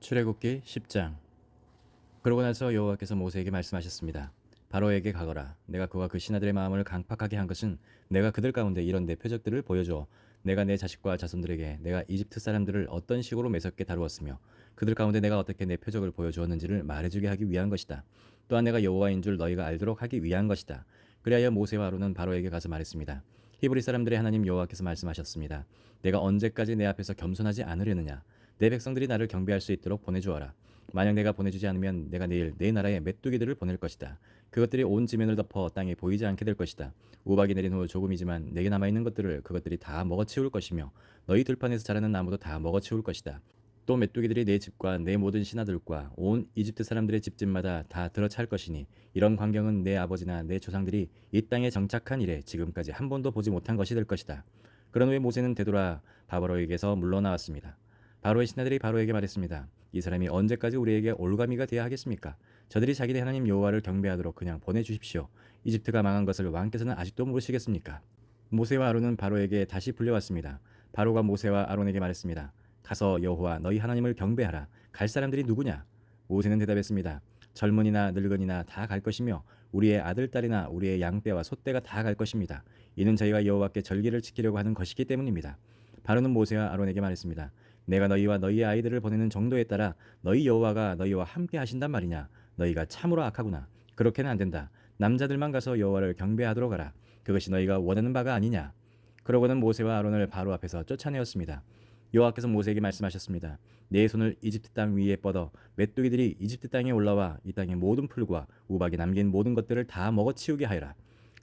출애굽기 10장. 그러고 나서 여호와께서 모세에게 말씀하셨습니다. 바로에게 가거라. 내가 그와 그 신하들의 마음을 강팍하게 한 것은 내가 그들 가운데 이런 내 표적들을 보여줘 내가 내 자식과 자손들에게 내가 이집트 사람들을 어떤 식으로 매섭게 다루었으며 그들 가운데 내가 어떻게 내 표적을 보여주었는지를 말해주게 하기 위한 것이다. 또한 내가 여호와인 줄 너희가 알도록 하기 위한 것이다. 그리하여 모세와 아론은 바로에게 가서 말했습니다. 히브리 사람들의 하나님 여호와께서 말씀하셨습니다. 내가 언제까지 내 앞에서 겸손하지 않으려느냐. 내 백성들이 나를 경배할 수 있도록 보내주어라. 만약 내가 보내주지 않으면 내가 내일 내 나라에 메뚜기들을 보낼 것이다. 그것들이 온 지면을 덮어 땅에 보이지 않게 될 것이다. 우박이 내린 후 조금이지만 내게 남아있는 것들을 그것들이 다 먹어치울 것이며 너희 들판에서 자라는 나무도 다 먹어치울 것이다. 또 메뚜기들이 내 집과 내 모든 신하들과 온 이집트 사람들의 집집마다 다 들어찰 것이니 이런 광경은 내 아버지나 내 조상들이 이 땅에 정착한 이래 지금까지 한 번도 보지 못한 것이 될 것이다. 그런 후에 모세는 되돌아 바로에게서 물러나왔습니다. 바로의 신하들이 바로에게 말했습니다. 이 사람이 언제까지 우리에게 올가미가 되어야 하겠습니까? 저들이 자기네 하나님 여호와를 경배하도록 그냥 보내주십시오. 이집트가 망한 것을 왕께서는 아직도 모르시겠습니까? 모세와 아론은 바로에게 다시 불려왔습니다. 바로가 모세와 아론에게 말했습니다. 가서 여호와 너희 하나님을 경배하라. 갈 사람들이 누구냐? 모세는 대답했습니다. 젊은이나 늙은이나 다 갈 것이며 우리의 아들 딸이나 우리의 양떼와 소떼가 다 갈 것입니다. 이는 저희가 여호와께 절기를 지키려고 하는 것이기 때문입니다. 바로는 모세와 아론에게 말했습니다. 내가 너희와 너희의 아이들을 보내는 정도에 따라 너희 여호와가 너희와 함께 하신단 말이냐. 너희가 참으로 악하구나. 그렇게는 안 된다. 남자들만 가서 여호와를 경배하도록 하라. 그것이 너희가 원하는 바가 아니냐. 그러고는 모세와 아론을 바로 앞에서 쫓아내었습니다. 여호와께서 모세에게 말씀하셨습니다. 내 손을 이집트 땅 위에 뻗어 메뚜기들이 이집트 땅에 올라와 이 땅의 모든 풀과 우박이 남긴 모든 것들을 다 먹어치우게 하여라.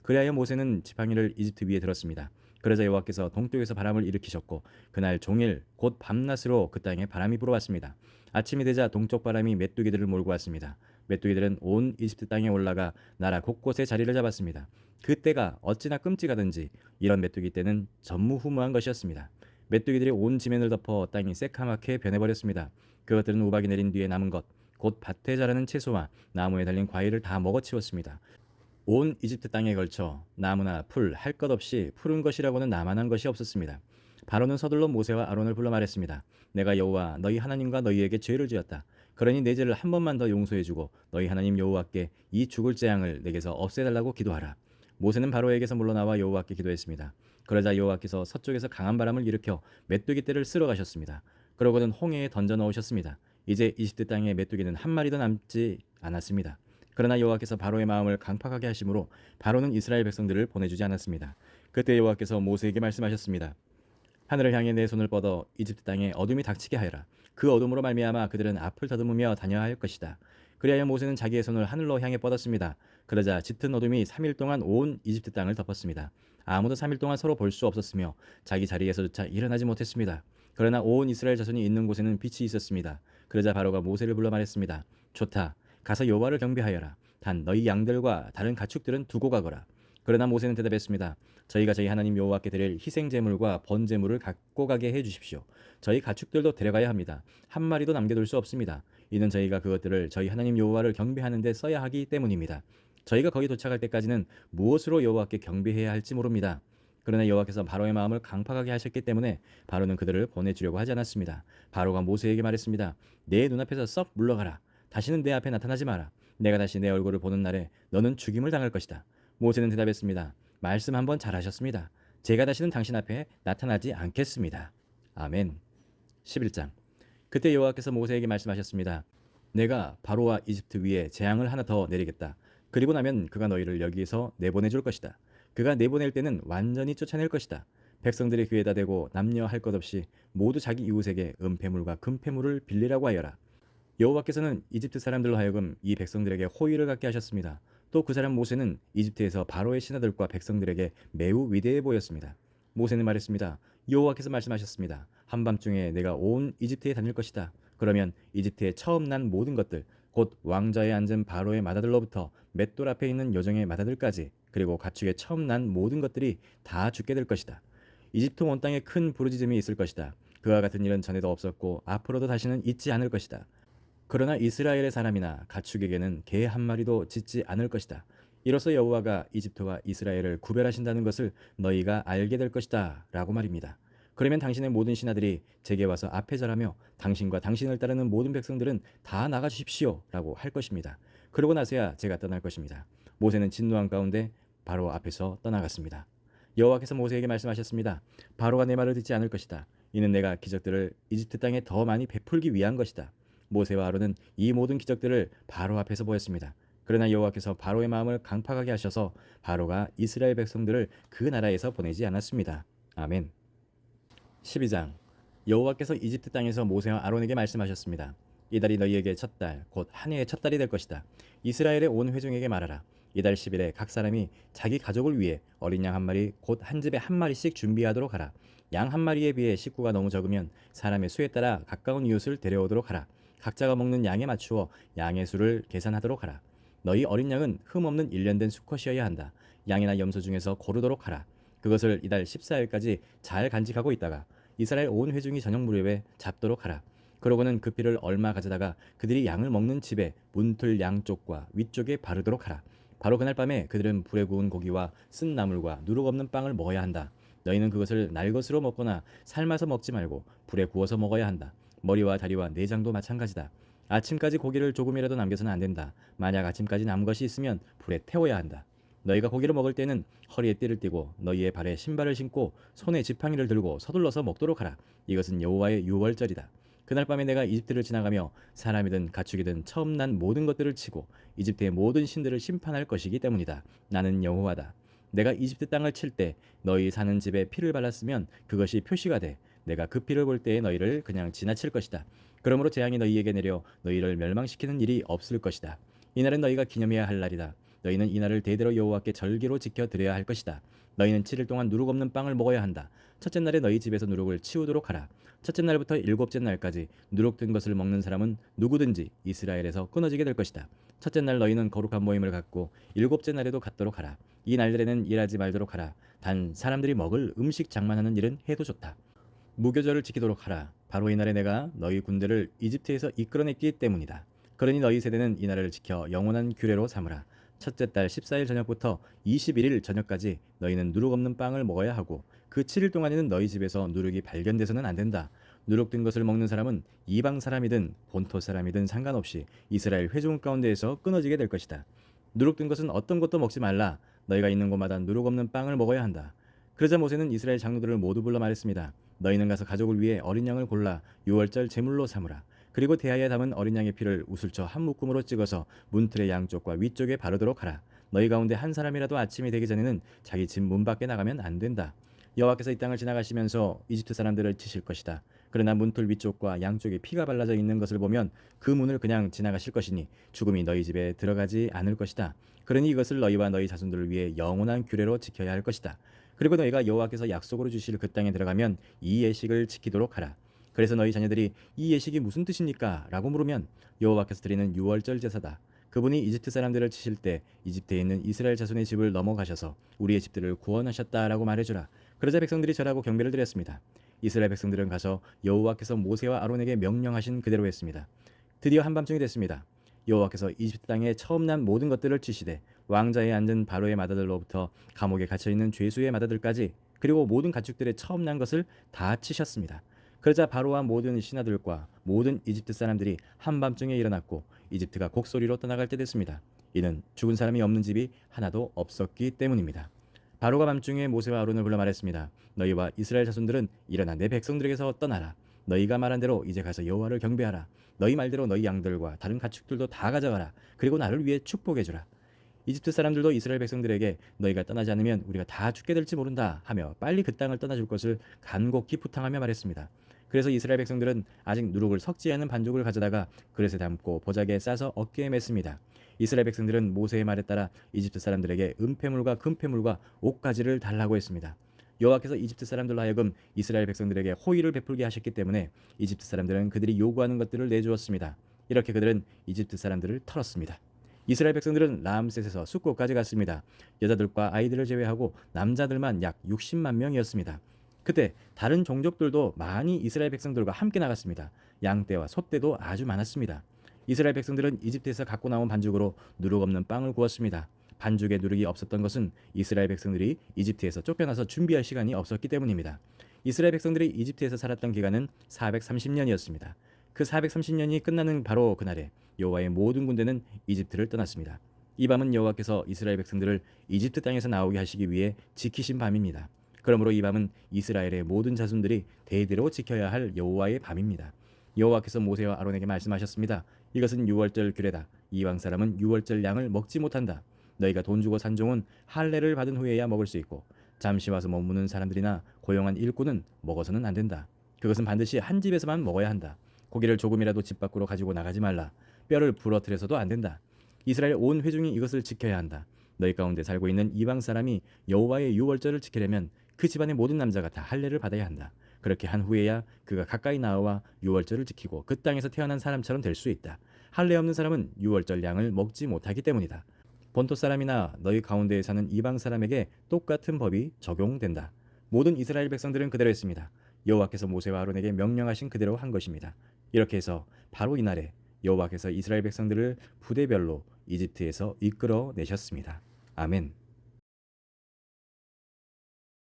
그리하여 모세는 지팡이를 이집트 위에 들었습니다. 그러자 여호와께서 동쪽에서 바람을 일으키셨고 그날 종일 곧 밤낮으로 그 땅에 바람이 불어왔습니다. 아침이 되자 동쪽 바람이 메뚜기들을 몰고 왔습니다. 메뚜기들은 온 이집트 땅에 올라가 나라 곳곳에 자리를 잡았습니다. 그때가 어찌나 끔찍하든지 이런 메뚜기 때는 전무후무한 것이었습니다. 메뚜기들이 온 지면을 덮어 땅이 새카맣게 변해버렸습니다. 그것들은 우박이 내린 뒤에 남은 것, 곧 밭에 자라는 채소와 나무에 달린 과일을 다 먹어치웠습니다. 온 이집트 땅에 걸쳐 나무나 풀 할 것 없이 푸른 것이라고는 나만한 것이 없었습니다. 바로는 서둘러 모세와 아론을 불러 말했습니다. 내가 여호와 너희 하나님과 너희에게 죄를 지었다. 그러니 내 죄를 한 번만 더 용서해주고 너희 하나님 여호와께 이 죽을 재앙을 내게서 없애달라고 기도하라. 모세는 바로에게서 물러나와 여호와께 기도했습니다. 그러자 여호와께서 서쪽에서 강한 바람을 일으켜 메뚜기 떼를 쓸어 가셨습니다. 그러고는 홍해에 던져 넣으셨습니다. 이제 이집트 땅에 메뚜기는 한 마리도 남지 않았습니다. 그러나 여호와께서 바로의 마음을 강팍하게 하심으로 바로는 이스라엘 백성들을 보내주지 않았습니다. 그때 여호와께서 모세에게 말씀하셨습니다. 하늘을 향해 내 손을 뻗어 이집트 땅에 어둠이 닥치게 하여라. 그 어둠으로 말미암아 그들은 앞을 더듬으며 다녀야 할 것이다. 그리하여 모세는 자기의 손을 하늘로 향해 뻗었습니다. 그러자 짙은 어둠이 3일 동안 온 이집트 땅을 덮었습니다. 아무도 3일 동안 서로 볼 수 없었으며 자기 자리에서조차 일어나지 못했습니다. 그러나 온 이스라엘 자손이 있는 곳에는 빛이 있었습니다. 그러자 바로가 모세를 불러 말했습니다. 좋다. 가서 여호와를 경배하여라. 단 너희 양들과 다른 가축들은 두고 가거라. 그러나 모세는 대답했습니다. 저희가 저희 하나님 여호와께 드릴 희생 제물과 번제물을 갖고 가게 해 주십시오. 저희 가축들도 데려가야 합니다. 한 마리도 남겨둘 수 없습니다. 이는 저희가 그것들을 저희 하나님 여호와를 경배하는 데 써야 하기 때문입니다. 저희가 거기 도착할 때까지는 무엇으로 여호와께 경배해야 할지 모릅니다. 그러나 여호와께서 바로의 마음을 강팍하게 하셨기 때문에 바로는 그들을 보내주려고 하지 않았습니다. 바로가 모세에게 말했습니다. 내 눈앞에서 썩 물러가라. 다시는 내 앞에 나타나지 마라. 내가 다시 내 얼굴을 보는 날에 너는 죽임을 당할 것이다. 모세는 대답했습니다. 말씀 한번 잘하셨습니다. 제가 다시는 당신 앞에 나타나지 않겠습니다. 아멘. 11장. 그때 여호와께서 모세에게 말씀하셨습니다. 내가 바로와 이집트 위에 재앙을 하나 더 내리겠다. 그리고 나면 그가 너희를 여기에서 내보내줄 것이다. 그가 내보낼 때는 완전히 쫓아낼 것이다. 백성들의 귀에다 대고 남녀 할 것 없이 모두 자기 이웃에게 은폐물과 금폐물을 빌리라고 하여라. 여호와께서는 이집트 사람들로 하여금 이 백성들에게 호의를 갖게 하셨습니다. 또 그 사람 모세는 이집트에서 바로의 신하들과 백성들에게 매우 위대해 보였습니다. 모세는 말했습니다. 여호와께서 말씀하셨습니다. 한밤중에 내가 온 이집트에 다닐 것이다. 그러면 이집트에 처음 난 모든 것들, 곧 왕좌에 앉은 바로의 맏아들로부터 맷돌 앞에 있는 요정의 맏아들까지, 그리고 가축에 처음 난 모든 것들이 다 죽게 될 것이다. 이집트 온 땅에 큰 부르짖음이 있을 것이다. 그와 같은 일은 전에도 없었고 앞으로도 다시는 있지 않을 것이다. 그러나 이스라엘의 사람이나 가축에게는 개 한 마리도 짖지 않을 것이다. 이로써 여호와가 이집트와 이스라엘을 구별하신다는 것을 너희가 알게 될 것이다 라고 말입니다. 그러면 당신의 모든 신하들이 제게 와서 앞에 절하며 당신과 당신을 따르는 모든 백성들은 다 나가 주십시오 라고 할 것입니다. 그러고 나서야 제가 떠날 것입니다. 모세는 진노한 가운데 바로 앞에서 떠나갔습니다. 여호와께서 모세에게 말씀하셨습니다. 바로가 내 말을 듣지 않을 것이다. 이는 내가 기적들을 이집트 땅에 더 많이 베풀기 위한 것이다. 모세와 아론은 이 모든 기적들을 바로 앞에서 보였습니다. 그러나 여호와께서 바로의 마음을 강팍하게 하셔서 바로가 이스라엘 백성들을 그 나라에서 보내지 않았습니다. 아멘. 12장. 여호와께서 이집트 땅에서 모세와 아론에게 말씀하셨습니다. 이달이 너희에게 첫 달, 곧 한 해의 첫 달이 될 것이다. 이스라엘의 온 회중에게 말하라. 이달 10일에 각 사람이 자기 가족을 위해 어린 양 한 마리, 곧 한 집에 한 마리씩 준비하도록 하라. 양 한 마리에 비해 식구가 너무 적으면 사람의 수에 따라 가까운 이웃을 데려오도록 하라. 각자가 먹는 양에 맞추어 양의 수를 계산하도록 하라. 너희 어린 양은 흠 없는 일련된 수컷이어야 한다. 양이나 염소 중에서 고르도록 하라. 그것을 이달 14일까지 잘 간직하고 있다가 이스라엘 온 회중이 저녁 무렵에 잡도록 하라. 그러고는 그 피를 얼마 가져다가 그들이 양을 먹는 집에 문틀 양쪽과 위쪽에 바르도록 하라. 바로 그날 밤에 그들은 불에 구운 고기와 쓴 나물과 누룩 없는 빵을 먹어야 한다. 너희는 그것을 날 것으로 먹거나 삶아서 먹지 말고 불에 구워서 먹어야 한다. 머리와 다리와 내장도 마찬가지다. 아침까지 고기를 조금이라도 남겨서는 안 된다. 만약 아침까지 남은 것이 있으면 불에 태워야 한다. 너희가 고기를 먹을 때는 허리에 띠를 띠고 너희의 발에 신발을 신고 손에 지팡이를 들고 서둘러서 먹도록 하라. 이것은 여호와의 유월절이다. 그날 밤에 내가 이집트를 지나가며 사람이든 가축이든 처음 난 모든 것들을 치고 이집트의 모든 신들을 심판할 것이기 때문이다. 나는 여호와다. 내가 이집트 땅을 칠 때 너희 사는 집에 피를 발랐으면 그것이 표시가 돼. 내가 그 피를 볼 때에 너희를 그냥 지나칠 것이다. 그러므로 재앙이 너희에게 내려 너희를 멸망시키는 일이 없을 것이다. 이날은 너희가 기념해야 할 날이다. 너희는 이날을 대대로 여호와께 절기로 지켜 드려야 할 것이다. 너희는 7일 동안 누룩 없는 빵을 먹어야 한다. 첫째 날에 너희 집에서 누룩을 치우도록 하라. 첫째 날부터 일곱째 날까지 누룩 든 것을 먹는 사람은 누구든지 이스라엘에서 끊어지게 될 것이다. 첫째 날 너희는 거룩한 모임을 갖고 일곱째 날에도 갖도록 하라. 이 날들에는 일하지 말도록 하라. 단 사람들이 먹을 음식 장만하는 일은 해도 좋다. 무교절을 지키도록 하라. 바로 이날에 내가 너희 군대를 이집트에서 이끌어냈기 때문이다. 그러니 너희 세대는 이날을 지켜 영원한 규례로 삼으라. 첫째 달 14일 저녁부터 21일 저녁까지 너희는 누룩 없는 빵을 먹어야 하고 그 7일 동안에는 너희 집에서 누룩이 발견돼서는 안 된다. 누룩 든 것을 먹는 사람은 이방 사람이든 본토 사람이든 상관없이 이스라엘 회중 가운데에서 끊어지게 될 것이다. 누룩 든 것은 어떤 것도 먹지 말라. 너희가 있는 곳마다 누룩 없는 빵을 먹어야 한다. 그러자 모세는 이스라엘 장로들을 모두 불러 말했습니다. 너희는 가서 가족을 위해 어린 양을 골라 유월절 제물로 삼으라. 그리고 대야에 담은 어린 양의 피를 우슬처 한 묶음으로 찍어서 문틀의 양쪽과 위쪽에 바르도록 하라. 너희 가운데 한 사람이라도 아침이 되기 전에는 자기 집 문 밖에 나가면 안 된다. 여호와께서 이 땅을 지나가시면서 이집트 사람들을 치실 것이다. 그러나 문틀 위쪽과 양쪽에 피가 발라져 있는 것을 보면 그 문을 그냥 지나가실 것이니 죽음이 너희 집에 들어가지 않을 것이다. 그러니 이것을 너희와 너희 자손들을 위해 영원한 규례로 지켜야 할 것이다. 그리고 너희가 여호와께서 약속으로 주실 그 땅에 들어가면 이 예식을 지키도록 하라. 그래서 너희 자녀들이 이 예식이 무슨 뜻입니까? 라고 물으면 여호와께서 드리는 유월절 제사다. 그분이 이집트 사람들을 치실 때 이집트에 있는 이스라엘 자손의 집을 넘어가셔서 우리의 집들을 구원하셨다라고 말해주라. 그러자 백성들이 절하고 경배를 드렸습니다. 이스라엘 백성들은 가서 여호와께서 모세와 아론에게 명령하신 그대로 했습니다. 드디어 한밤중이 됐습니다. 여호와께서 이집트 땅에 처음 난 모든 것들을 치시되 왕자에 앉은 바로의 맏아들로부터 감옥에 갇혀있는 죄수의 맏아들까지 그리고 모든 가축들의 처음 난 것을 다 치셨습니다. 그러자 바로와 모든 신하들과 모든 이집트 사람들이 한밤중에 일어났고 이집트가 곡소리로 떠나갈 때 됐습니다. 이는 죽은 사람이 없는 집이 하나도 없었기 때문입니다. 바로가 밤중에 모세와 아론을 불러 말했습니다. 너희와 이스라엘 자손들은 일어나 내 백성들에게서 떠나라. 너희가 말한 대로 이제 가서 여호와를 경배하라. 너희 말대로 너희 양들과 다른 가축들도 다 가져가라. 그리고 나를 위해 축복해주라. 이집트 사람들도 이스라엘 백성들에게 너희가 떠나지 않으면 우리가 다 죽게 될지 모른다 하며 빨리 그 땅을 떠나줄 것을 간곡히 부탁하며 말했습니다. 그래서 이스라엘 백성들은 아직 누룩을 섞지 않은 반죽을 가져다가 그릇에 담고 보자기에 싸서 어깨에 맸습니다. 이스라엘 백성들은 모세의 말에 따라 이집트 사람들에게 은폐물과 금폐물과 옷가지를 달라고 했습니다. 여호와께서 이집트 사람들로 하여금 이스라엘 백성들에게 호의를 베풀게 하셨기 때문에 이집트 사람들은 그들이 요구하는 것들을 내주었습니다. 이렇게 그들은 이집트 사람들을 털었습니다. 이스라엘 백성들은 라암셋에서 숫곳까지 갔습니다. 여자들과 아이들을 제외하고 남자들만 약 60만 명이었습니다. 그때 다른 종족들도 많이 이스라엘 백성들과 함께 나갔습니다. 양떼와 소떼도 아주 많았습니다. 이스라엘 백성들은 이집트에서 갖고 나온 반죽으로 누룩 없는 빵을 구웠습니다. 반죽에 누룩이 없었던 것은 이스라엘 백성들이 이집트에서 쫓겨나서 준비할 시간이 없었기 때문입니다. 이스라엘 백성들이 이집트에서 살았던 기간은 430년이었습니다. 그 430년이 끝나는 바로 그날에 여호와의 모든 군대는 이집트를 떠났습니다. 이 밤은 여호와께서 이스라엘 백성들을 이집트 땅에서 나오게 하시기 위해 지키신 밤입니다. 그러므로 이 밤은 이스라엘의 모든 자손들이 대대로 지켜야 할 여호와의 밤입니다. 여호와께서 모세와 아론에게 말씀하셨습니다. 이것은 유월절 규례다. 이방 사람은 유월절 양을 먹지 못한다. 너희가 돈 주고 산 종은 할례를 받은 후에야 먹을 수 있고 잠시 와서 머무는 사람들이나 고용한 일꾼은 먹어서는 안 된다. 그것은 반드시 한 집에서만 먹어야 한다. 고기를 조금이라도 집 밖으로 가지고 나가지 말라. 뼈를 부러뜨려서도 안 된다. 이스라엘 온 회중이 이것을 지켜야 한다. 너희 가운데 살고 있는 이방 사람이 여호와의 유월절을 지키려면 그 집안의 모든 남자가 다 할례를 받아야 한다. 그렇게 한 후에야 그가 가까이 나와 유월절을 지키고 그 땅에서 태어난 사람처럼 될 수 있다. 할례 없는 사람은 유월절 양을 먹지 못하기 때문이다. 본토 사람이나 너희 가운데에 사는 이방 사람에게 똑같은 법이 적용된다. 모든 이스라엘 백성들은 그대로 했습니다. 여호와께서 모세와 아론에게 명령하신 그대로 한 것입니다. 이렇게 해서 바로 이날에 여호와께서 이스라엘 백성들을 부대별로 이집트에서 이끌어 내셨습니다. 아멘.